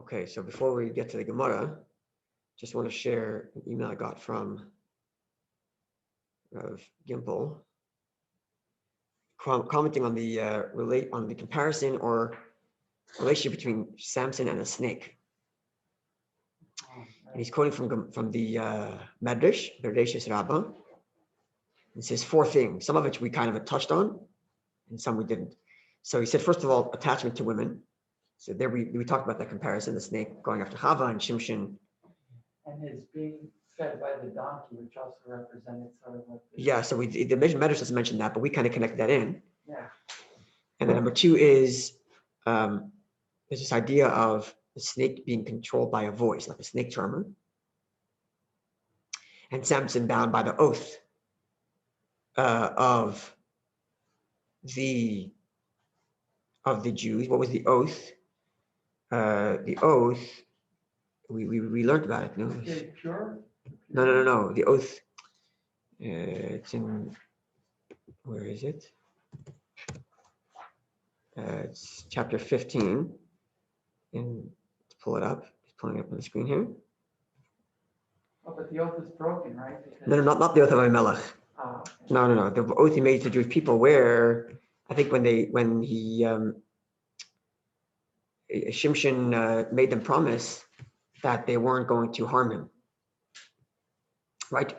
Okay, so before we get to the Gemara, just want to share an email I got from Gimple, commenting on the comparison or relationship between Samson and a snake. And he's quoting from the Medrash, Rabbi. It says 4 things, some of which we kind of touched on, and some we didn't. So he said, first of all, attachment to women. So there we talked about that comparison, the snake going after Chava and Shimshon. And his being fed by the donkey, which also represented sort of like yeah, so the Medrash doesn't mention that, but we kind of connected that in. Yeah. And then number 2 is there's this idea of the snake being controlled by a voice, like a snake charmer. And Samson bound by the oath of the Jews. What was the oath? The oath, we learned about it. No, pure? No. The oath. It's in, where is it? It's chapter 15. And let's pull it up. It's pulling it up on the screen here. Oh, but the oath is broken, right? No, not the oath of Abimelech. Oh, okay. No. The oath he made to the Jewish people, where I think when he Shimshon made them promise that they weren't going to harm him. Right?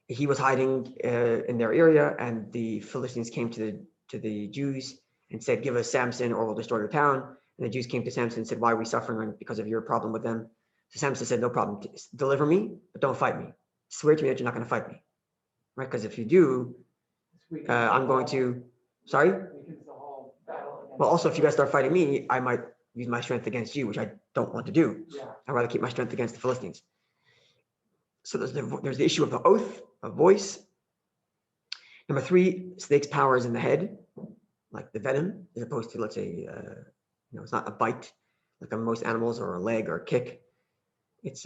He was hiding in their area, and the Philistines came to the Jews and said, "Give us Samson, or we'll destroy your town." And the Jews came to Samson and said, "Why are we suffering because of your problem with them?" So Samson said, "No problem. Deliver me, but don't fight me. Swear to me that you're not going to fight me, right? Because if you do, I'm going to." Sorry. Well, also, if you guys start fighting me, I might use my strength against you, which I don't want to do. Yeah. I'd rather keep my strength against the Philistines. So there's the issue of the oath, of voice. Number 3, snake's power is in the head, like the venom, as opposed to, let's say, it's not a bite, like on most animals, or a leg or a kick. It's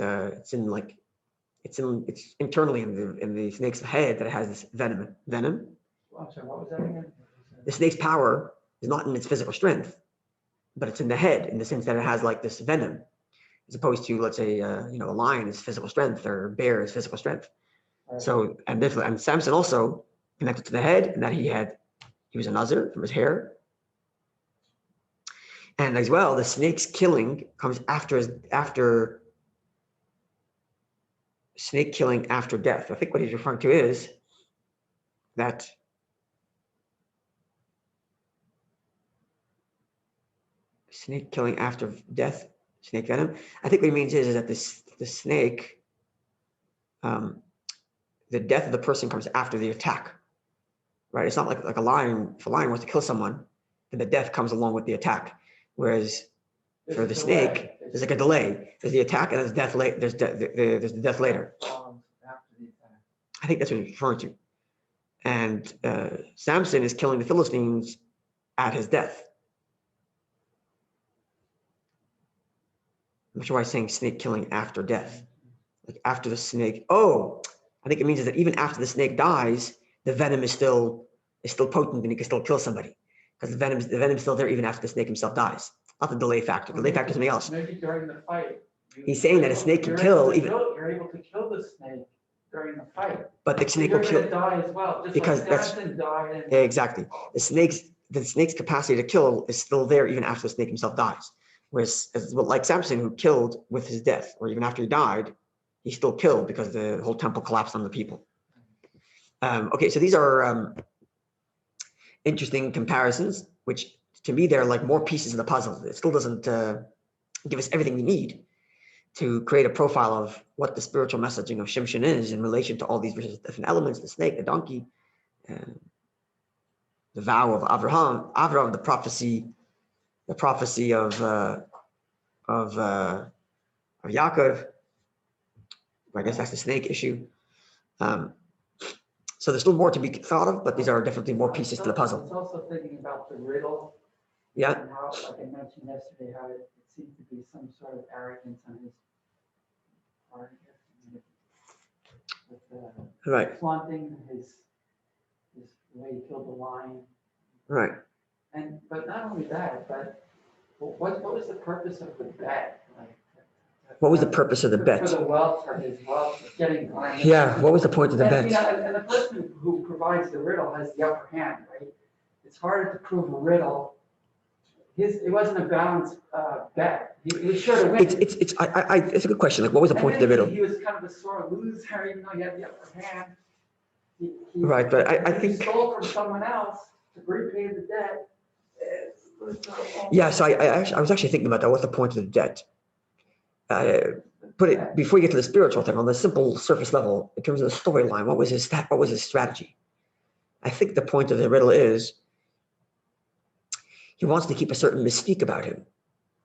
internally in the snake's head that it has this venom. I'm sorry, what was that again? The snake's power is not in its physical strength, but it's in the head, in the sense that it has like this venom, as opposed to, let's say, a lion is physical strength, or a bear is physical strength. Right. So, and Samson also connected to the head, and that he was a nazir from his hair. And as well, the snake's killing comes after snake killing after death. I think what he's referring to is that snake killing after death, snake venom. I think what he means is that the snake, the death of the person comes after the attack, right? It's not like a lion. If a lion wants to kill someone, then the death comes along with the attack. Whereas for the snake, there's like a delay. There's the attack, and there's death late. There's the death later. I think that's what he's referring to. And Samson is killing the Philistines at his death. I'm not sure why he's saying snake killing after death. Like after the snake. Oh, I think it means that even after the snake dies, the venom is still potent, and he can still kill somebody. Because the venom's still there even after the snake himself dies. Not the delay factor. The delay factor is something else. Maybe during the fight. He's saying that a snake can kill even. You're able to kill the snake during the fight. But the snake will kill. Die as well. Just because like that's died yeah, exactly. The snake's capacity to kill is still there even after the snake himself dies. Whereas, like Samson, who killed with his death, or even after he died, he still killed because the whole temple collapsed on the people. Okay, so these are interesting comparisons, which to me they're like more pieces of the puzzle. It still doesn't give us everything we need to create a profile of what the spiritual messaging of Shimshon is in relation to all these different elements: the snake, the donkey, the vow of Avraham, the prophecy of Yaakov. I guess that's the snake issue. So there's still more to be thought of, but these are definitely more pieces to the puzzle. It's also thinking about the riddle. Yeah. And how, like I mentioned yesterday, how it seemed to be some sort of arrogance on his part, with right. flaunting his way he killed the lion. Right. But not only that, but What was the purpose of the bet? Like, What was the purpose of the for bet? the wealth, for his wealth, getting garnished. Yeah, what was the point of the And, bet? and the person who provides the riddle has the upper hand, right? It's harder to prove a riddle. It wasn't a balanced bet. He was sure to win. It's a good question. Like, what was the point of the riddle? He was kind of a sore loser, even though he had the upper hand. Right, but I think. He stole from someone else to repay the debt. Yeah, so I was actually thinking about that. What's the point of the debt? Put it before you get to the spiritual thing, on the simple surface level, in terms of the storyline, what was his strategy? I think the point of the riddle is he wants to keep a certain mystique about him.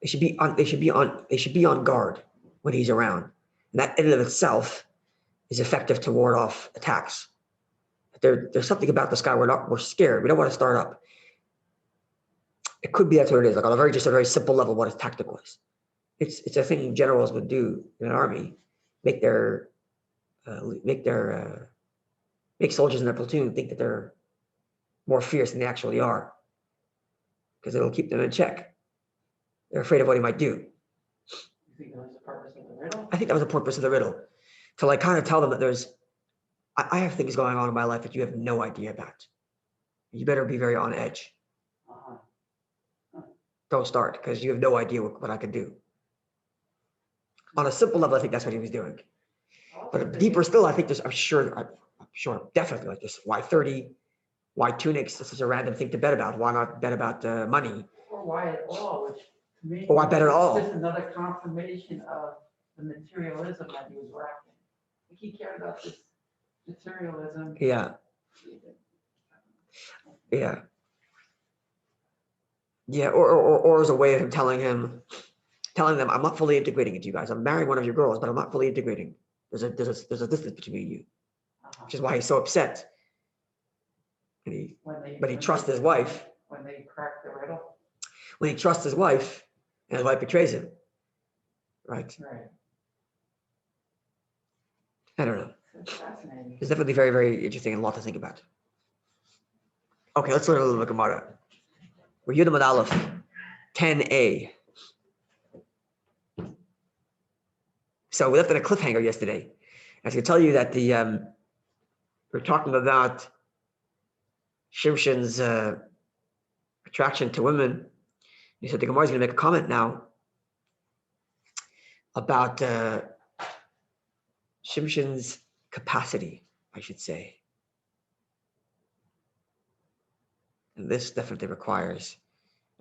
They should be on guard when he's around. And that in and of itself is effective to ward off attacks. There's something about this guy we're scared. We don't want to start up. It could be that's what it is, like on a very simple level, what his tactic was. It's a thing generals would do in an army, make soldiers in their platoon think that they're more fierce than they actually are, because it'll keep them in check. They're afraid of what he might do. You think that was the purpose of the riddle? I think that was the purpose of the riddle, to like kind of tell them that I have things going on in my life that you have no idea about. You better be very on edge. Don't start, because you have no idea what I can do. On a simple level, I think that's what he was doing. But deeper still, I think I'm sure, definitely like this. Why 30? Why tunics? This is a random thing to bet about. Why not bet about money? Or why at all, which to me, or why bet at all? Just another confirmation of the materialism that he was wrapping. Like he cared about this materialism. Yeah. Or as a way of him telling them, I'm not fully integrating into you guys. I'm marrying one of your girls, but I'm not fully integrating. There's a distance between you, which is why he's so upset. But he trusts his wife. When they crack the riddle. When he trusts his wife, and his wife betrays him. Right. I don't know. It's fascinating. It's definitely very, very interesting and a lot to think about. Okay, let's learn a little bit Gemara. We're Yudam Aleph 10a. So we left on a cliffhanger yesterday. I was going to tell you that we're talking about Shimshon's attraction to women. He said the Gemara is going to make a comment now about Shimshon's capacity, I should say. And this definitely requires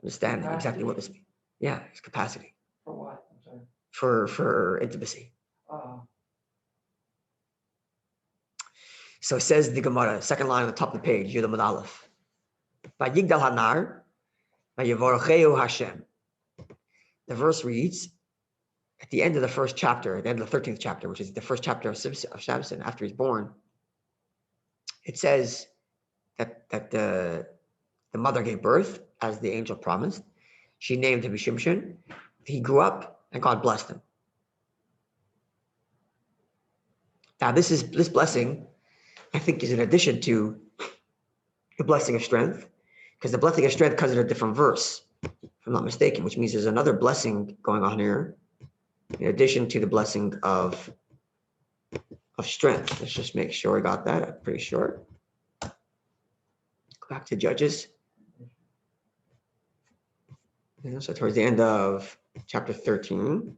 understanding exactly what this means. Yeah, his capacity. For what? I'm sorry. For intimacy. Oh. So it says the Gemara, second line on the top of the page, Yud Amud Aleph. Vayigdal hanar, vayevoracheu Hashem. The verse reads, at the end of the first chapter, at the end of the 13th chapter, which is the first chapter of Samson after he's born, it says that the mother gave birth, as the angel promised. She named him Shimshon. He grew up, and God blessed him. Now, this blessing, I think, is in addition to the blessing of strength, because the blessing of strength comes in a different verse, if I'm not mistaken, which means there's another blessing going on here, in addition to the blessing of strength. Let's just make sure I got that. I'm pretty sure. Go back to Judges. So towards the end of chapter 13.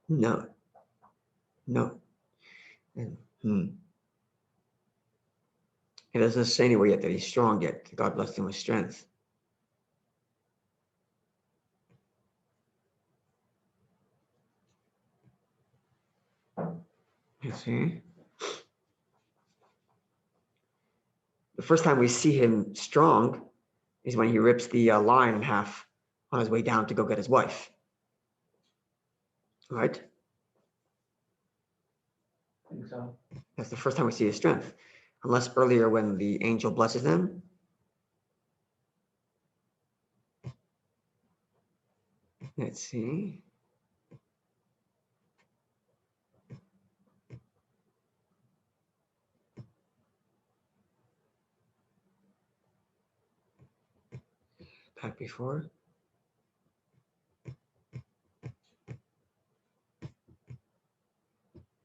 No. It doesn't say anywhere yet that he's strong yet. God blessed him with strength. You see? The first time we see him strong is when he rips the lion in half on his way down to go get his wife. Right? I think so. That's the first time we see his strength. Unless earlier when the angel blesses them. Let's see. back before.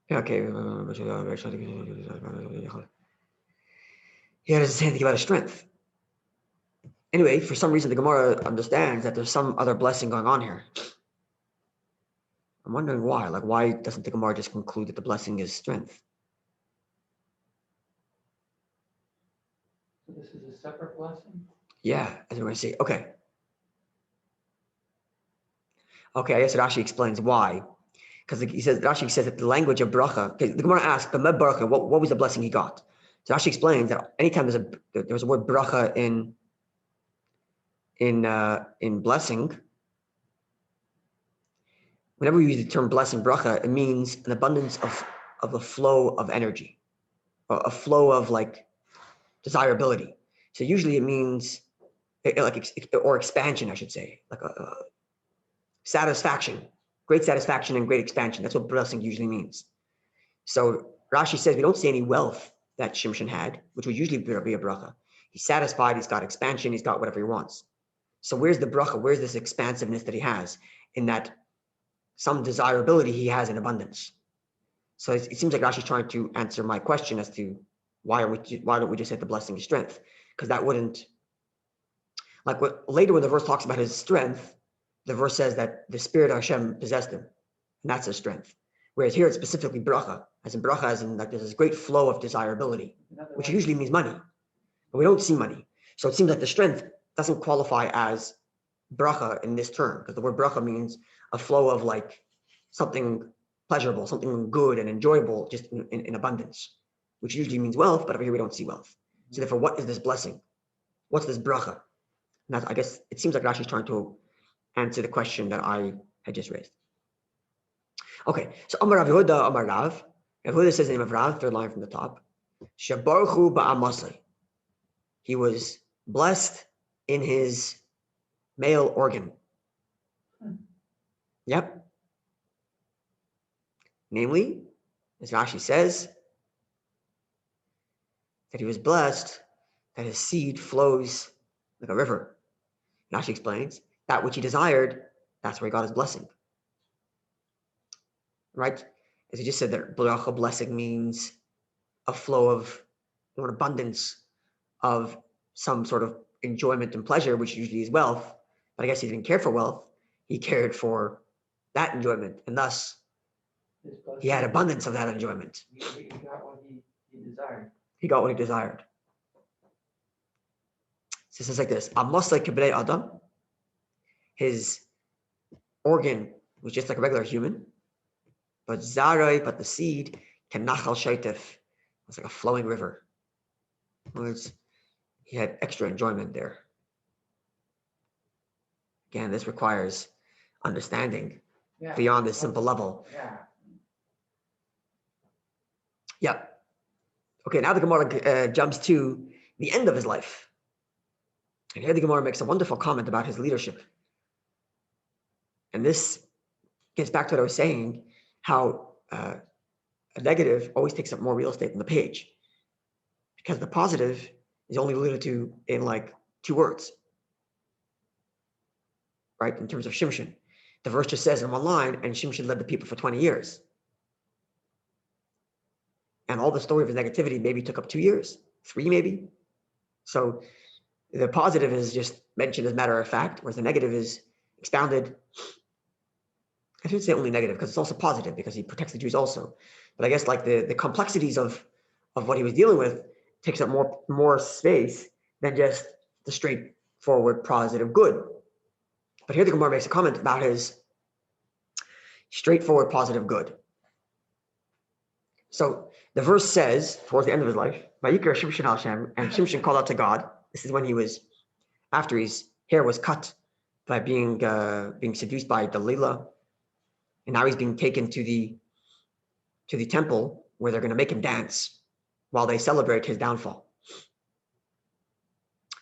Yeah, okay. He doesn't say anything about his strength. Anyway, for some reason, the Gemara understands that there's some other blessing going on here. I'm wondering why. Like, why doesn't the Gemara just conclude that the blessing is strength? So this is a separate blessing? Yeah, as we're going to see. Okay. Okay, I guess Rashi explains why. Because Rashi says that the language of bracha, okay, the Gemara asks, what was the blessing he got? So Rashi explains that anytime there's a word bracha in blessing, whenever we use the term blessing, bracha, it means an abundance of a flow of energy, or a flow of like desirability. So usually it means or expansion, I should say, like a satisfaction, great satisfaction and great expansion. That's what blessing usually means. So Rashi says we don't see any wealth that Shimshon had, which would usually be a bracha. He's satisfied, he's got expansion, he's got whatever he wants. So where's the bracha? Where's this expansiveness that he has in that some desirability he has in abundance? So it seems like Rashi's trying to answer my question as to why don't we just say the blessing is strength? Because that wouldn't, like later when the verse talks about his strength, the verse says that the spirit of Hashem possessed him, and that's his strength. Whereas here it's specifically bracha, as in like there's this great flow of desirability, which usually means money, but we don't see money. So it seems like the strength doesn't qualify as bracha in this term, because the word bracha means a flow of like something pleasurable, something good and enjoyable, just in abundance, which usually means wealth, but over here we don't see wealth. So therefore, what is this blessing? What's this bracha? And I guess it seems like Rashi's trying to answer the question that I had just raised. Okay, so Amar Rav Yehuda, Amar Rav. Rav Yehuda says the name of Rav, third line from the top. Shabaruchu ba'amasai. He was blessed in his male organ. Yep. Namely, as Rashi says, that he was blessed, that his seed flows like a river. Rashi explains, that which he desired, that's where he got his blessing. Right? As he just said, that bracha, blessing, means a flow of, an abundance of some sort of enjoyment and pleasure, which usually is wealth. But I guess he didn't care for wealth. He cared for that enjoyment. And thus, he had abundance of that enjoyment. He got what he desired. He got what he desired. So it says like this, Amasai kibnei Adam, his organ was just like a regular human, but the seed, can nachal shaitef, was like a flowing river. In other words, he had extra enjoyment there. Again, this requires understanding beyond this simple level. Yeah. Okay, now the Gemara jumps to the end of his life. And here the Gemara makes a wonderful comment about his leadership. And this gets back to what I was saying, how a negative always takes up more real estate than the page. Because the positive is only alluded to in like 2 words. Right, in terms of Shimshon. The verse just says in 1 line, and Shimshon led the people for 20 years. And all the story of his negativity maybe took up 2 years, 3 maybe. So the positive is just mentioned as a matter of fact, whereas the negative is expounded. I shouldn't say only negative, because it's also positive, because he protects the Jews also. But I guess like the complexities of what he was dealing with takes up more space than just the straightforward positive good. But here the Gemara makes a comment about his straightforward positive good. So the verse says, towards the end of his life, Vayikra Shimshon al Hashem, and Shimshon called out to God. This is when he was, after his hair was cut by being seduced by Delilah, and now he's being taken to the temple where they're going to make him dance while they celebrate his downfall.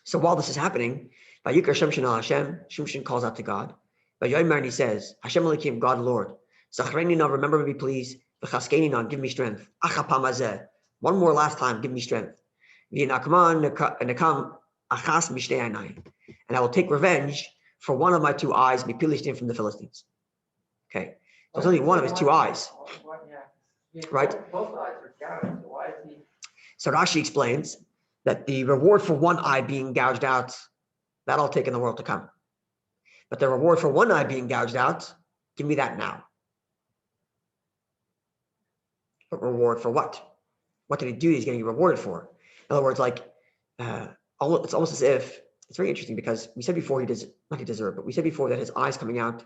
So while this is happening, Vayikra Shimshon al Hashem, Shimshon calls out to God. Vayomer, and he says, Hashem Elokim, God Lord, Zachreni na, remember me please. V'chaskeni na, give me strength. Achapam hazeh, one more last time, give me strength. V'nakman nekam achas mishtei einayim, and I will take revenge for one of my two eyes, be Philistine from the Philistines. Okay, so it's only one of his two eyes, right? Both eyes are gouged. So why is he? So Rashi explains that the reward for one eye being gouged out, that I'll take in the world to come. But the reward for one eye being gouged out, give me that now. But reward for what? What did he do he's getting rewarded for? In other words, like, it's almost as if, it's very interesting because we said before but we said before that his eyes coming out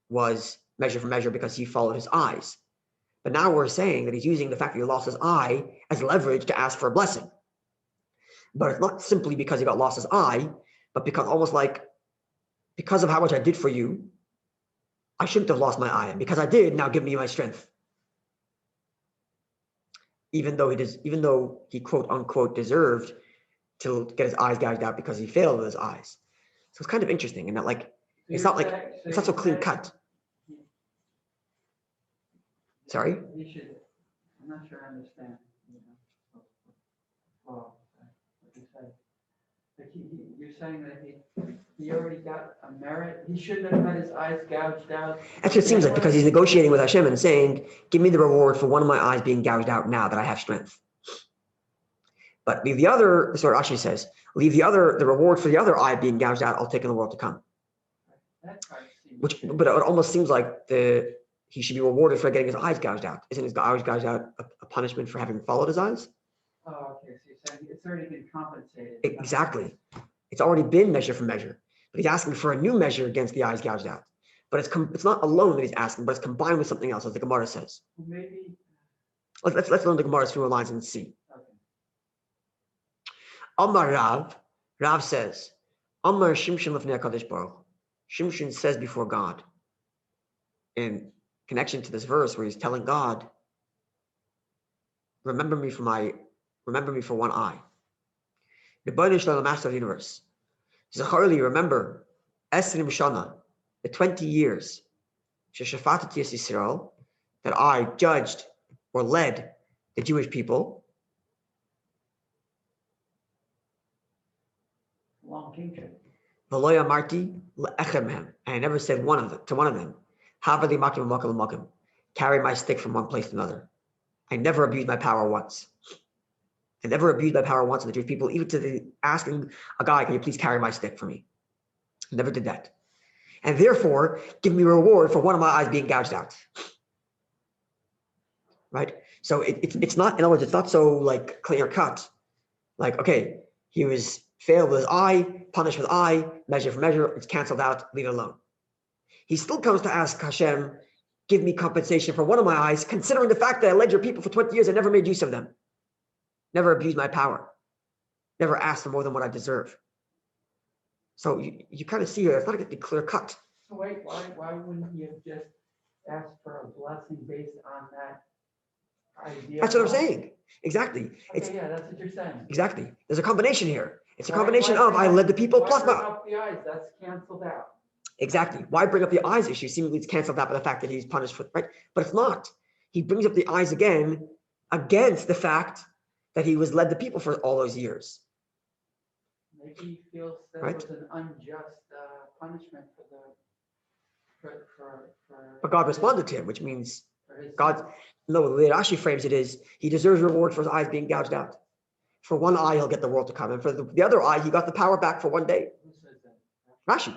was measure for measure because he followed his eyes. But now we're saying that he's using the fact that he lost his eye as leverage to ask for a blessing. But it's not simply because he got lost his eye, but because almost like, because of how much I did for you, I shouldn't have lost my eye. And because I did, now give me my strength. Even though he quote unquote deserved to get his eyes gouged out because he failed with his eyes. So it's kind of interesting in that, like, it's not so clean cut. Sorry? I'm not sure I understand. Well, what you say. Like you're saying that he already got a merit. He shouldn't have had his eyes gouged out. That's what it seems like, because he's negotiating with Hashem and saying, give me the reward for one of my eyes being gouged out now that I have strength. But leave the other, so Rashi says, leave the reward for the other eye being gouged out, I'll take in the world to come. But it almost seems like he should be rewarded for getting his eyes gouged out. Isn't his eyes gouged out a punishment for having followed his eyes? Oh, okay. So you're saying it's already been compensated. Exactly. It's already been measure for measure. But he's asking for a new measure against the eyes gouged out. But it's not alone that he's asking, but it's combined with something else, as the Gemara says. Maybe. Let's learn the Gemara's few lines and see. Okay. Amar Rav says, Amar Shimshon Lefnei HaKadosh Baruch. Shimshon says before God, in connection to this verse where he's telling God, remember me for one eye. The Master of the universe. Zacharli, remember, Esrim Shana, the 20 years, Sheshafatati Yisrael, that I judged or led the Jewish people. Long kingship. V'lo yamarti le'echem mehem, and I never said to one of them, Havali makim makim makim, carry my stick from one place to another. I never abused my power once. I never abused my power once in the Jewish people, even to asking a guy, can you please carry my stick for me? I never did that. And therefore, give me a reward for one of my eyes being gouged out. Right? So it's not, in other words, it's not so like clear cut. Like, okay, he was failed with his eye, punished with eye, measure for measure, it's canceled out, leave it alone. He still comes to ask Hashem, give me compensation for one of my eyes, considering the fact that I led your people for 20 years and never made use of them. Never abused my power. Never asked for more than what I deserve. So you kind of see here, it's not going to be clear cut. So wait, why wouldn't he have just asked for a blessing based on that idea? That's what I'm saying. Exactly. Okay, yeah, that's what you're saying. Exactly. There's a combination here. It's a combination of I led the people plus my. Up the eyes, that's canceled out. Exactly. Why bring up the eyes issue? Seemingly it's canceled out by the fact that he's punished for, right? But it's not. He brings up the eyes again against the fact that he was led the people for all those years. Maybe he feels that right? was an unjust punishment for But God responded to him, which means God. No, the way Rashi frames it is he deserves reward for his eyes being gouged out. For one eye, he'll get the world to come, and for the other eye, he got the power back for one day. Who says that? Rashi.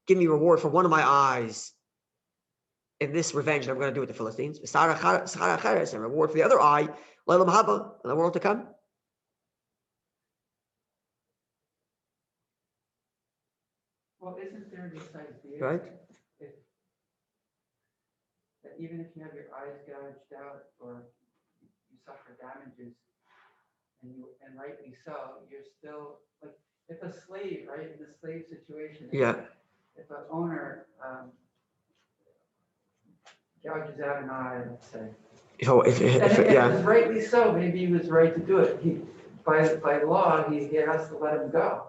Give me reward for one of my eyes in this revenge that I'm going to do with the Philistines. And reward for the other eye, in the world to come. Well, isn't there this idea Right? that even if you have your eyes gouged out or you suffer damages, and rightly so, you're still like if a slave, right, in the slave situation, if an owner gouges out an eye, let's say. So if it was rightly so, maybe he was right to do it. By law, he has to let him go.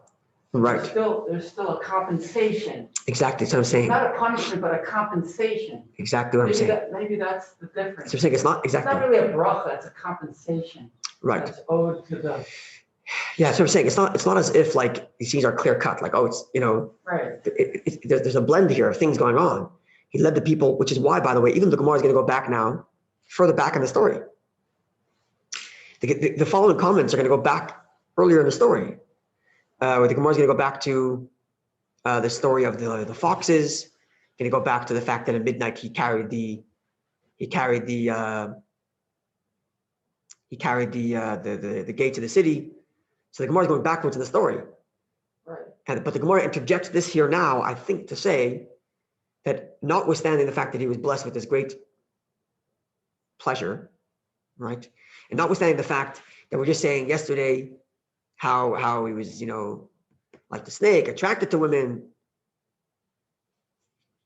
Right. There's still a compensation. Exactly. That's what I'm saying. Not a punishment, but a compensation. Exactly what I'm saying. Maybe that's the difference. So I'm saying it's not exactly. It's not really a bracha, it's a compensation. Right. That's owed to the. Yeah, so I'm saying it's not as if like these things are clear cut, like, oh, it's, Right. there's a blend here of things going on. He led the people, which is why, by the way, even the Gemara is going to go back now, further back in the story. The following comments are going to go back earlier in the story, where the Gemara is going to go back to the story of the foxes. Going to go back to the fact that at midnight he carried the gates of the city. So the Gemara is going backwards in the story. Right. But the Gemara interjects this here now, I think, to say that notwithstanding the fact that he was blessed with this great pleasure, right? And notwithstanding the fact that we're just saying yesterday how he was, like the snake, attracted to women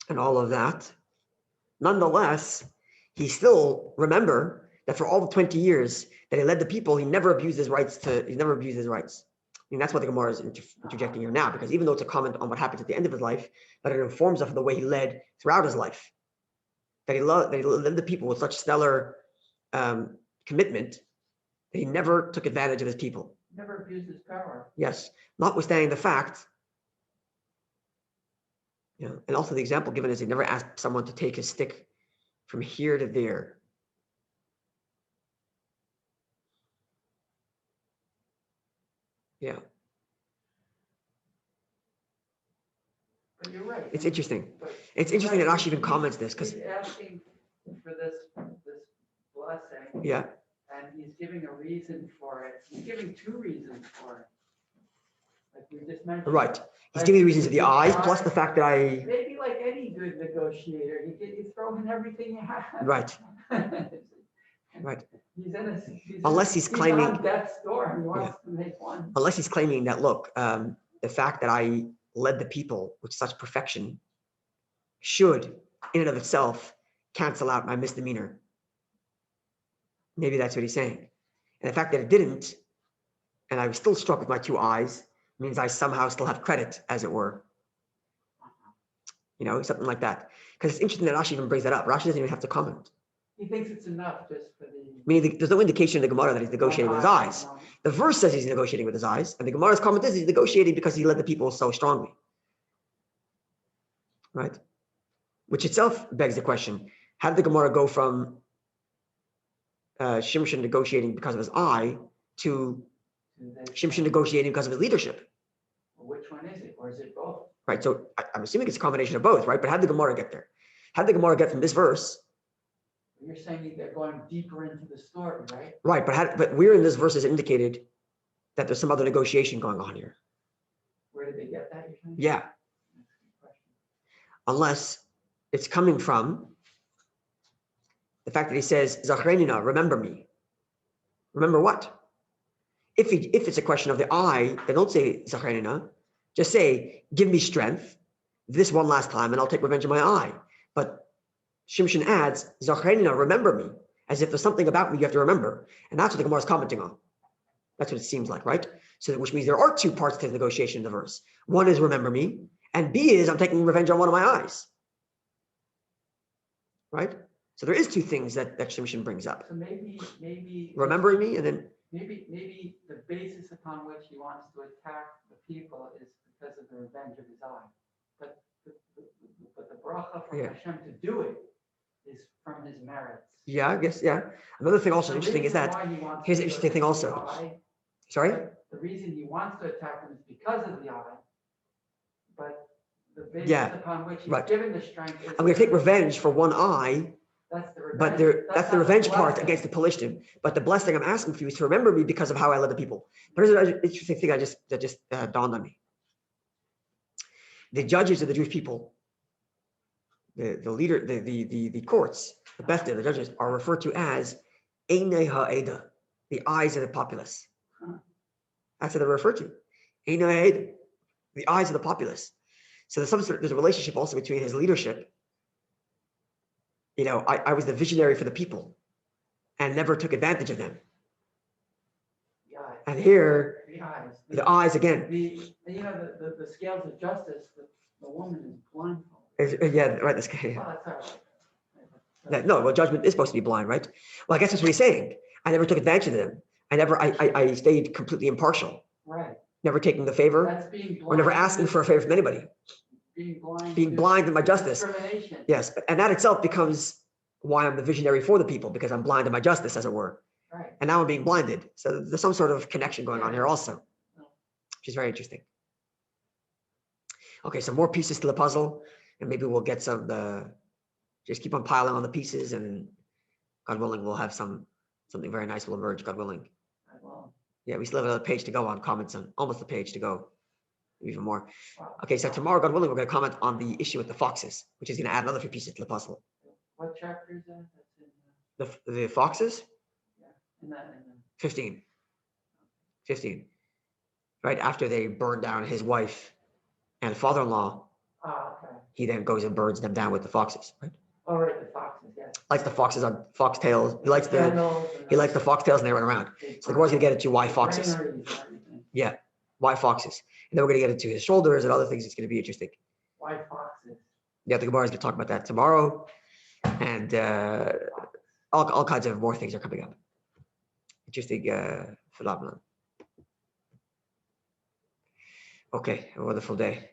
and all of that, nonetheless, he still, remember that for all the 20 years that he led the people, he never abused his rights. I mean, that's what the Gemara is interjecting here now, because even though it's a comment on what happens at the end of his life, but it informs us of the way he led throughout his life. That he led the people with such stellar commitment that he never took advantage of his people. Never abused his power. Yes, notwithstanding the fact, and also the example given is he never asked someone to take his stick from here to there. Yeah. But you're right. It's interesting. It's interesting that Rashi even comments this, because he's asking for this blessing. Yeah. And he's giving a reason for it. He's giving two reasons for it. Like we just mentioned. Right. He's giving the reasons of the eyes, plus the fact that Maybe like any good negotiator, you throw in everything you have. Right. Right. Unless he's claiming on death's door, he wants to make one. Unless he's claiming that, look, the fact that I led the people with such perfection should, in and of itself, cancel out my misdemeanor. Maybe that's what he's saying. And the fact that it didn't, and I was still struck with my two eyes, means I somehow still have credit, as it were. Something like that. Because it's interesting that Rashi even brings that up. Rashi doesn't even have to comment. He thinks it's enough just for the... Meaning there's no indication in the Gemara that he's negotiating with his eyes. The verse says he's negotiating with his eyes, and the Gemara's comment is he's negotiating because he led the people so strongly. Right? Which itself begs the question, how did the Gemara go from Shimshon negotiating because of his eye to Shimshon negotiating because of his leadership? Which one is it? Or is it both? Right, so I'm assuming it's a combination of both, right? But how did the Gemara get there? How did the Gemara get from this verse? You're saying they're going deeper into the story, right? Right, but where in this verse is indicated that there's some other negotiation going on here? Where did they get that, you're saying? Yeah. Unless it's coming from the fact that he says, Zachrenina, remember me. Remember what? If it's a question of the eye, then don't say Zachrenina. Just say, give me strength this one last time and I'll take revenge of my eye. But Shimshon adds, Zachrenina, remember me, as if there's something about me you have to remember. And that's what the Gemara is commenting on. That's what it seems like, right? So, which means there are two parts to the negotiation in the verse. One is remember me, and B is I'm taking revenge on one of my eyes. Right? So there is two things that Shimshon brings up. So maybe remembering me, and then maybe the basis upon which he wants to attack the people is because of the revenge of his eye. But the bracha from Hashem to do it is from his merits. Yeah, I guess, yeah. Another thing also interesting is that, here's an interesting thing also. Sorry? The reason he wants to attack him is because of the eye. But the basis upon which he's given the strength is... I'm going to take revenge for one eye, that's the revenge. That's the revenge part against the Pelishtim. But the blessing I'm asking for you is to remember me because of how I led the people. But here's an interesting thing that just dawned on me. The judges of the Jewish people, the leader, the courts, the best of the judges are referred to as Einei Ha'eda, the eyes of the populace. That's what they're referred to. Einei Ha'eda, the eyes of the populace. So there's a relationship also between his leadership. I was the visionary for the people and never took advantage of them. And here, the eyes again. The scales of justice, the woman is blindfolded. Yeah, right. That's, yeah. No, well, judgment is supposed to be blind, right? Well, I guess that's what he's saying. I never took advantage of them. I stayed completely impartial, Right. never taking the favor That's being blind. or never asking for a favor from anybody. Being blind in my justice. Discrimination. Yes, and that itself becomes why I'm the visionary for the people, because I'm blind in my justice, as it were. Right. And now I'm being blinded. So there's some sort of connection going on here also, which is very interesting. Okay, so more pieces to the puzzle, and maybe we'll get some, just keep on piling on the pieces, and God willing, we'll have something very nice will emerge, God willing. Yeah, we still have another page to go on comments, and almost a page to go, even more. Okay, so tomorrow, God willing, we're going to comment on the issue with the foxes, which is going to add another few pieces to the puzzle. What chapter is that? That's in The foxes? in 15. 15. Right after they burn down his wife and father-in-law, okay. he then goes and burns them down with the foxes, right? Oh, right, the foxes, yeah. Likes the foxes on foxtails. He likes the foxtails and they run around. So we're going to get into why foxes. Yeah, why foxes. And then we're going to get into his shoulders and other things. It's going to be interesting. Why foxes? Yeah, the Gemara is going to talk about that tomorrow. And all kinds of more things are coming up. Interesting phenomenon. Okay, a wonderful day.